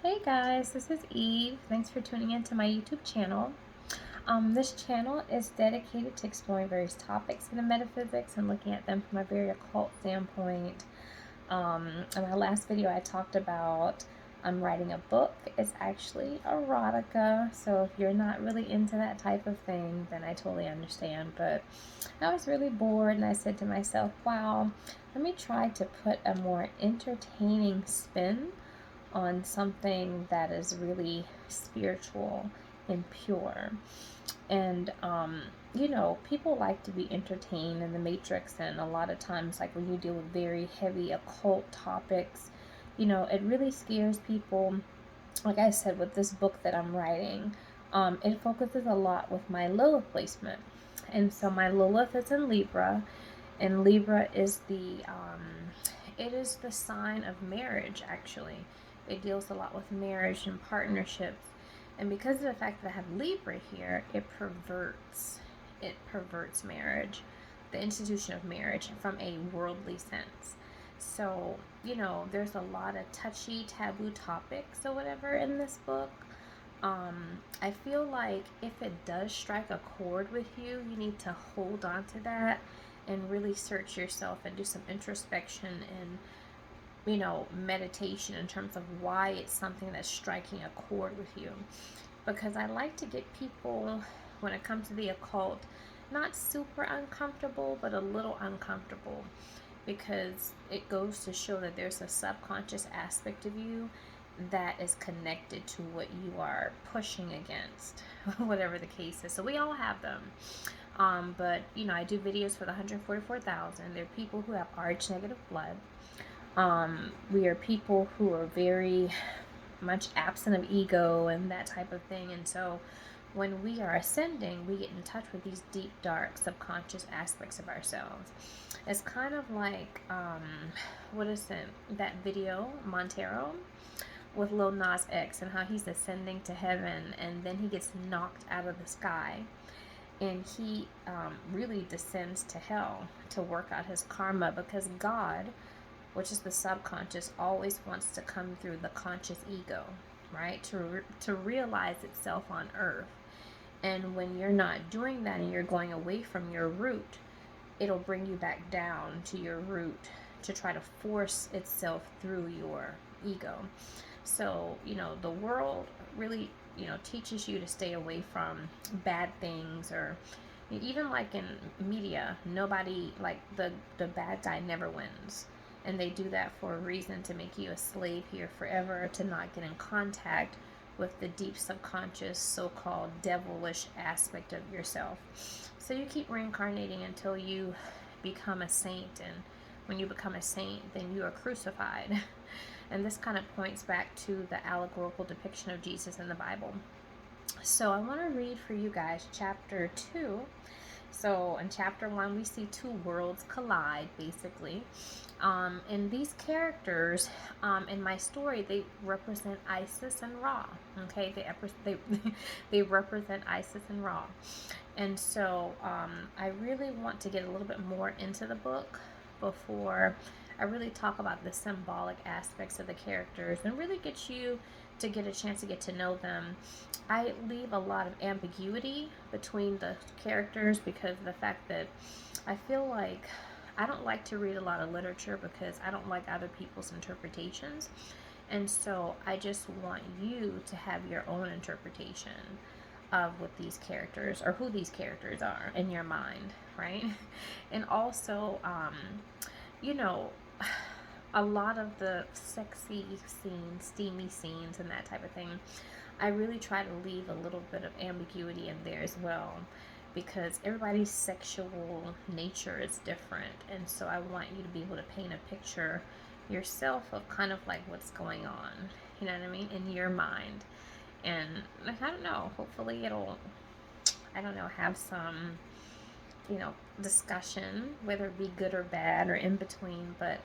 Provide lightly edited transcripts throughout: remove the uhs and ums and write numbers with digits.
Hey guys, this is Eve. Thanks for tuning in to my YouTube channel. This channel is dedicated to exploring various topics in the metaphysics and looking at them from a very occult standpoint. In my last video, I talked about writing a book. It's actually erotica, so if you're not really into that type of thing, then I totally understand. But I was really bored, and I said to myself, wow, let me try to put a more entertaining spin on something that is really spiritual and pure. And people like to be entertained in the Matrix, and a lot of times, like when you deal with very heavy occult topics, it really scares people. Like I said, with this book that I'm writing, it focuses a lot with my Lilith placement. And so my Lilith is in Libra, and Libra is it is the sign of marriage, actually. It deals a lot with marriage and partnerships. And because of the fact that I have Libra here, it perverts marriage, the institution of marriage, from a worldly sense. So, there's a lot of touchy, taboo topics or whatever in this book. I feel like if it does strike a chord with you, you need to hold on to that and really search yourself and do some introspection and meditation in terms of why it's something that's striking a chord with you. Because I like to get people, when it comes to the occult, not super uncomfortable, but a little uncomfortable, because it goes to show that there's a subconscious aspect of you that is connected to what you are pushing against, whatever the case is. So we all have them. But I do videos for the 144,000. They're people who have Rh negative blood. We are people who are very much absent of ego and that type of thing. And so when we are ascending, we get in touch with these deep, dark, subconscious aspects of ourselves. It's kind of like, what is it, that video, Montero, with Lil Nas X, and how he's ascending to heaven, and then he gets knocked out of the sky. And he really descends to hell to work out his karma, because God, which is the subconscious, always wants to come through the conscious ego, right? To realize itself on earth. And when you're not doing that and you're going away from your root, it'll bring you back down to your root to try to force itself through your ego. So, the world really, teaches you to stay away from bad things, or even like in media, nobody, like the bad guy never wins. And they do that for a reason, to make you a slave here forever, to not get in contact with the deep subconscious, so-called devilish aspect of yourself. So you keep reincarnating until you become a saint, and when you become a saint, then you are crucified. And this kind of points back to the allegorical depiction of Jesus in the Bible. So I want to read for you guys chapter 2. So in chapter 1, we see two worlds collide, basically. And these characters in my story, they represent Isis and Ra. Okay, they represent Isis and Ra. And so I really want to get a little bit more into the book before I really talk about the symbolic aspects of the characters and really get you to get a chance to get to know them. I leave a lot of ambiguity between the characters because of the fact that I feel like I don't like to read a lot of literature because I don't like other people's interpretations. And so I just want you to have your own interpretation of what these characters, or who these characters are in your mind, right? And also, a lot of the sexy scenes, steamy scenes, and that type of thing, I really try to leave a little bit of ambiguity in there as well, because everybody's sexual nature is different. And so I want you to be able to paint a picture yourself of kind of like what's going on, you know what I mean, in your mind. And I don't know, hopefully it'll, have some, discussion, whether it be good or bad or in between. But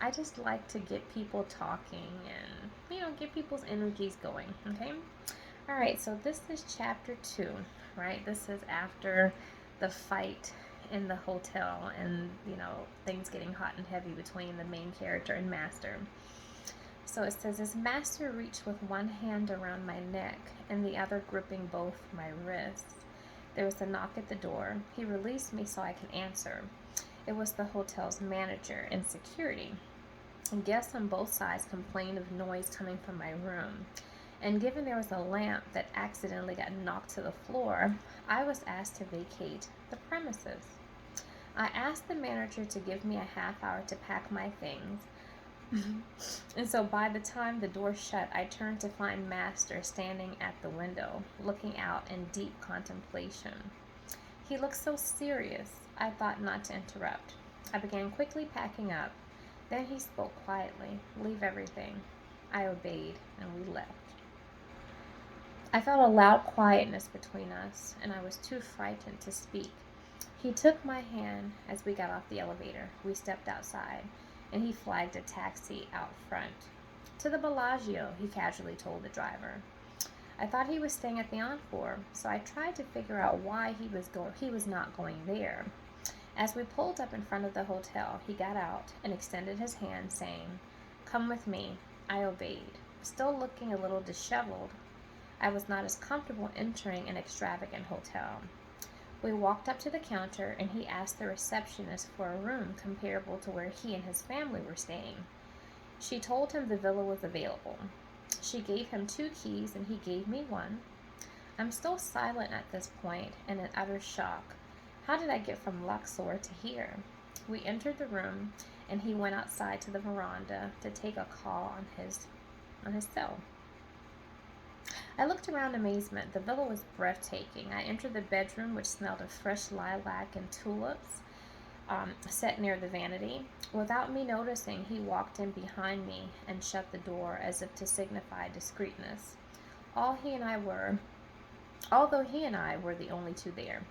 I just like to get people talking and, get people's energies going, okay? All right, so this is chapter 2, right? This is after the fight in the hotel and, things getting hot and heavy between the main character and Master. So it says, his master reached with one hand around my neck and the other gripping both my wrists. There was a knock at the door. He released me so I could answer. It was the hotel's manager and security. And guests on both sides complained of noise coming from my room. And given there was a lamp that accidentally got knocked to the floor, I was asked to vacate the premises. I asked the manager to give me a half hour to pack my things. And so by the time the door shut, I turned to find Master standing at the window, looking out in deep contemplation. He looked so serious, I thought not to interrupt. I began quickly packing up. Then he spoke quietly, "Leave everything." I obeyed, and we left. I felt a loud quietness between us, and I was too frightened to speak. He took my hand as we got off the elevator. We stepped outside, and he flagged a taxi out front. "To the Bellagio," he casually told the driver. I thought he was staying at the Encore, so I tried to figure out why he was not going there. As we pulled up in front of the hotel, he got out and extended his hand, saying, "Come with me." I obeyed, still looking a little disheveled. I was not as comfortable entering an extravagant hotel. We walked up to the counter, and he asked the receptionist for a room comparable to where he and his family were staying. She told him the villa was available. She gave him 2 keys, and he gave me one. I'm still silent at this point and in utter shock. How did I get from Luxor to here? We entered the room, and he went outside to the veranda to take a call on his cell. I looked around in amazement. The villa was breathtaking. I entered the bedroom, which smelled of fresh lilac and tulips, set near the vanity. Without me noticing, he walked in behind me and shut the door as if to signify discreetness. Although he and I were the only 2 there.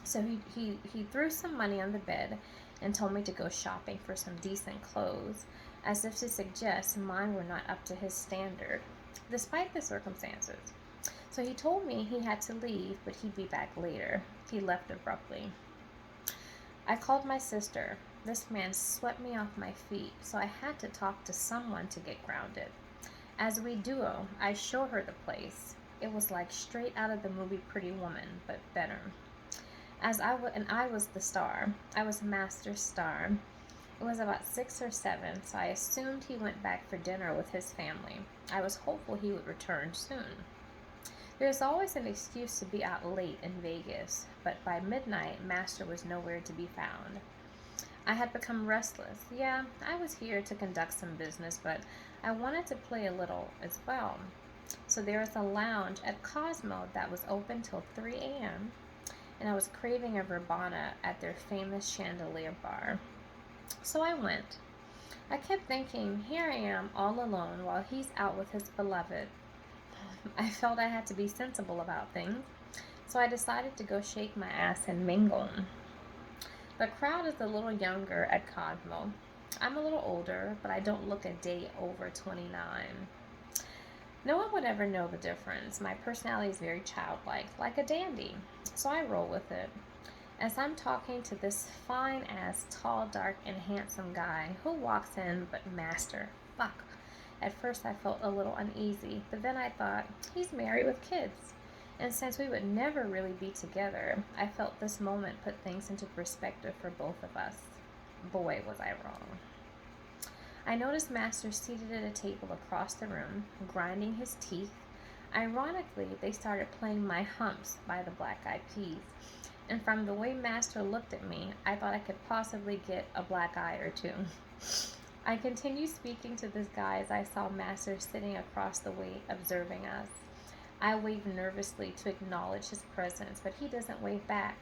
So he threw some money on the bed and told me to go shopping for some decent clothes, as if to suggest mine were not up to his standard, despite the circumstances. So he told me he had to leave, but he'd be back later. He left abruptly. I called my sister. This man swept me off my feet, so I had to talk to someone to get grounded. As we duo, I show her the place. It was like straight out of the movie Pretty Woman, but better. I was the star. I was Master's star. It was about 6 or 7, so I assumed he went back for dinner with his family. I was hopeful he would return soon. There's always an excuse to be out late in Vegas, but by midnight, Master was nowhere to be found. I had become restless. Yeah, I was here to conduct some business, but I wanted to play a little as well. So there was a lounge at Cosmo that was open till 3 a.m., and I was craving a verbena at their famous chandelier bar. So I went. I kept thinking, here I am all alone while he's out with his beloved. I felt I had to be sensible about things, so I decided to go shake my ass and mingle. The crowd is a little younger at Cosmo. I'm a little older, but I don't look a day over 29. No one would ever know the difference. My personality is very childlike, like a dandy, so I roll with it. As I'm talking to this fine-ass, tall, dark, and handsome guy who walks in but Master. Fuck. At first I felt a little uneasy, but then I thought, he's married with kids. And since we would never really be together, I felt this moment put things into perspective for both of us. Boy, was I wrong. I noticed Master seated at a table across the room, grinding his teeth. Ironically, they started playing My Humps by the Black Eyed Peas. And from the way Master looked at me, I thought I could possibly get a black eye or 2. I continued speaking to this guy as I saw Master sitting across the way, observing us. I waved nervously to acknowledge his presence, but he doesn't wave back.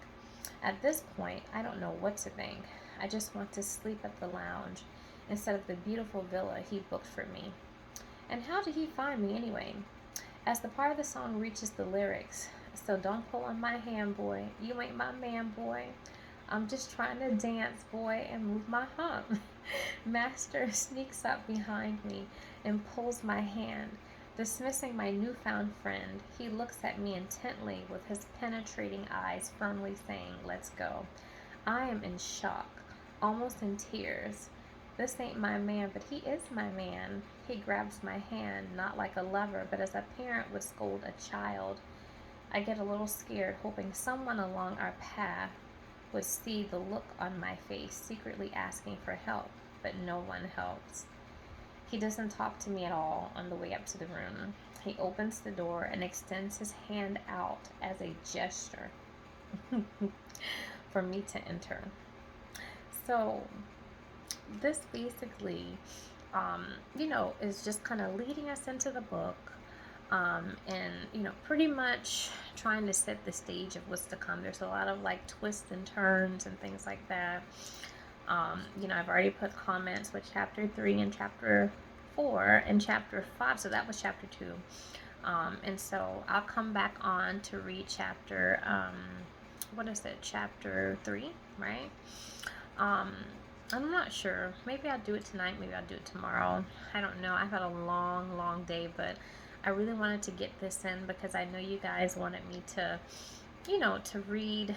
At this point, I don't know what to think. I just want to sleep at the lounge instead of the beautiful villa he booked for me. And how did he find me anyway? As the part of the song reaches the lyrics, so don't pull on my hand, boy. You ain't my man, boy. I'm just trying to dance, boy, and move my hump. Master sneaks up behind me and pulls my hand. Dismissing my newfound friend, he looks at me intently with his penetrating eyes firmly saying, "Let's go." I am in shock, almost in tears. This ain't my man, but he is my man. He grabs my hand, not like a lover, but as a parent would scold a child. I get a little scared, hoping someone along our path would see the look on my face, secretly asking for help, but no one helps. He doesn't talk to me at all on the way up to the room. He opens the door and extends his hand out as a gesture for me to enter. So, this basically, is just kind of leading us into the book, and pretty much trying to set the stage of what's to come. There's a lot of like twists and turns and things like that. I've already put comments with chapter 3 and chapter 4 and chapter 5, so that was chapter 2. And so I'll come back on to read chapter, chapter 3, right? I'm not sure. Maybe I'll do it tonight. Maybe I'll do it tomorrow. I don't know. I've had a long, long day, but I really wanted to get this in because I know you guys wanted me to, to read,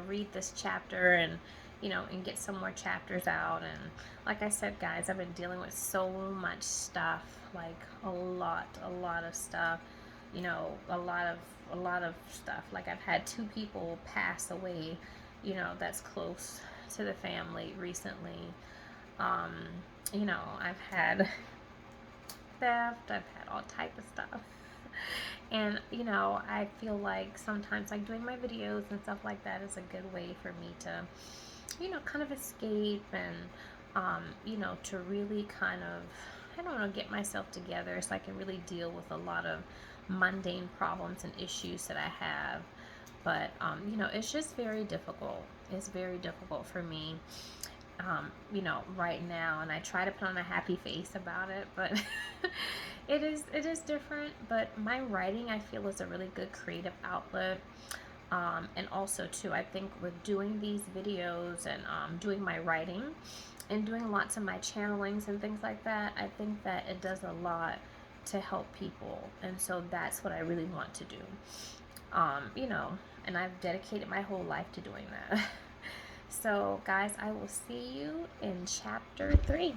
read this chapter and, and get some more chapters out. And like I said, guys, I've been dealing with so much stuff, like a lot of stuff, a lot of stuff. Like I've had 2 people pass away, that's close to the family recently. I've had theft, I've had all type of stuff. And I feel like sometimes like doing my videos and stuff like that is a good way for me to, kind of escape and to really kind of, I don't know, get myself together so I can really deal with a lot of mundane problems and issues that I have. But it's just very difficult. It's very difficult for me, right now, and I try to put on a happy face about it, but it is different. But my writing, I feel, is a really good creative outlet. And also too, I think with doing these videos and doing my writing and doing lots of my channelings and things like that, I think that it does a lot to help people, and so that's what I really want to do. And I've dedicated my whole life to doing that. So guys, I will see you in chapter 3.